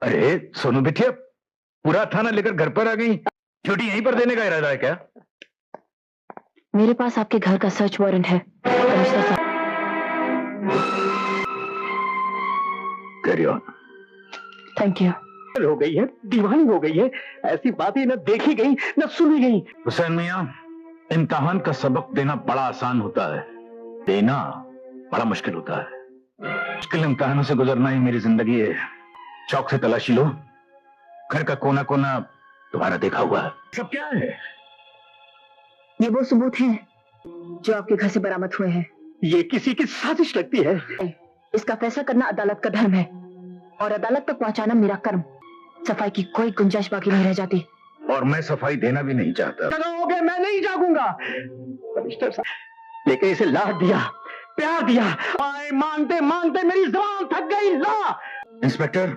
अरे सोनू बिटिया, पूरा थाना लेकर घर पर आ गई। छुट्टी यहीं पर देने का इरादा है क्या? मेरे पास आपके घर का सर्च वारंट है कमिश्नर साहब। Carry on. Thank you. हो गई है, दीवानी हो गई है। ऐसी बातें न देखी गई न सुनी गई। हुसैन मियां, इम्तिहान का सबक देना बड़ा आसान होता है, देना बड़ा मुश्किल होता है। मुश्किल इम्तिहानों से गुजरना ही मेरी जिंदगी है। चौक से तलाशी लो, घर का कोना कोना तुम्हारा देखा हुआ है। सब क्या है? ये वो सबूत हैं जो आपके घर से बरामद हुए हैं। ये किसी की साजिश लगती है। इसका फैसला करना अदालत का धर्म है और अदालत तक पहुंचाना मेरा कर्म। सफाई की कोई गुंजाइश बाकी नहीं रह जाती। और मैं सफाई देना भी नहीं चाहता। लगाओगे, मैं नहीं जागूंगा। कमिश्नर साहब, लेकिन इसे लाड दिया, प्यार दिया, आए मांगते मांगते मेरी जुबान थक गई। ला इंस्पेक्टर,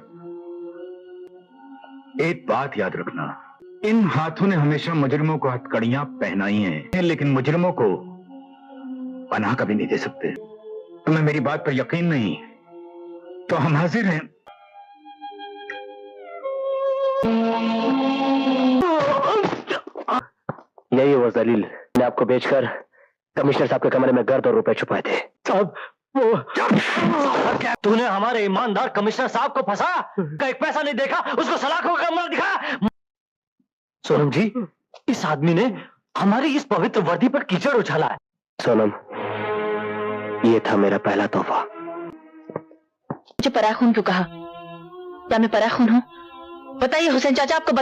एक बात याद रखना, इन हाथों ने हमेशा मुजरिमों को हथकड़ियां पहनाई हैं, लेकिन मुजरिमों को पनाह कभी नहीं दे सकते। तुम्हें मेरी बात पर यकीन नहीं तो हम हाजिर हैं। यही वो जलील ने आपको बेचकर कमिश्नर साहब के कमरे में गर्द और रुपए छुपाए थे। साहब, वो तूने हमारे ईमानदार कमिश्नर साहब को फंसा, का एक पैसा नहीं देखा, उसको सलाखों का कमरा दिखा। सोनम जी, इस आदमी ने हमारी इस पवित्र वर्दी पर कीचड़ उछाला है। सोनम, ये था मेरा पहला तोहफा। मुझे पराखून क्यों कहा? क्या मैं पराखून हूँ? बताइए हुसैन चाचा, आपको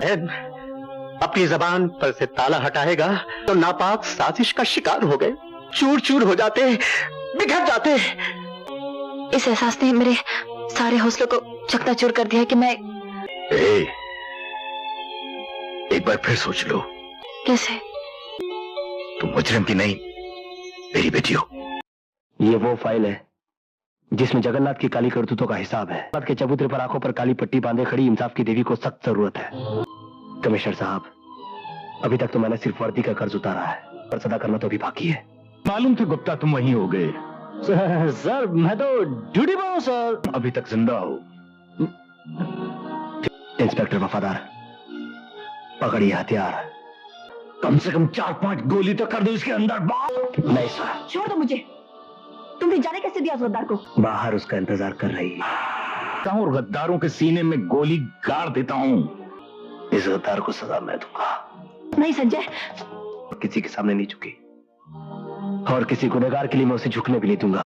अपनी जबान पर से ताला हटाएगा तो नापाक साजिश का शिकार हो गए, चूर चूर हो जाते, बिखर जाते। इस एहसास ने मेरे सारे हौसलों को चकनाचूर कर दिया कि मैं एक बार फिर सोच लो। कैसे? तुम मुजरिम की नहीं, मेरी बेटी हो। ये वो फाइल है जिसमें जगन्नाथ की काली करतूतों का हिसाब है। के चबूतरे पर आंखों पर काली पट्टी बांधे खड़ी इंसाफ की देवी को सख्त जरूरत है। कमिश्नर साहब, अभी तक तो मैंने सिर्फ वर्दी का कर्ज उतारा है, पर सदा करना तो अभी बाकी है। मालूम था गुप्ता तुम वहीं हो गए। सर मैं तो ड्यूटी पर हूं सर। अभी तक जिंदा हो। इंस्पेक्टर वफादार, पकड़िए हथियार। कम से कम 4-5 गोली तो कर दो इसके अंदर। नहीं सर। छोड़ दो मुझे। तुमने जाने कैसे दिया गद्दार को? बाहर उसका इंतजार कर रही है। और गद्दारों के सीने में गोली गाड़ देता हूँ। इस गद्दार को सजा मैं दूंगा। नहीं संजय, किसी के सामने नहीं झुकी और किसी गुनहगार के लिए मैं उसे झुकने भी नहीं दूंगा।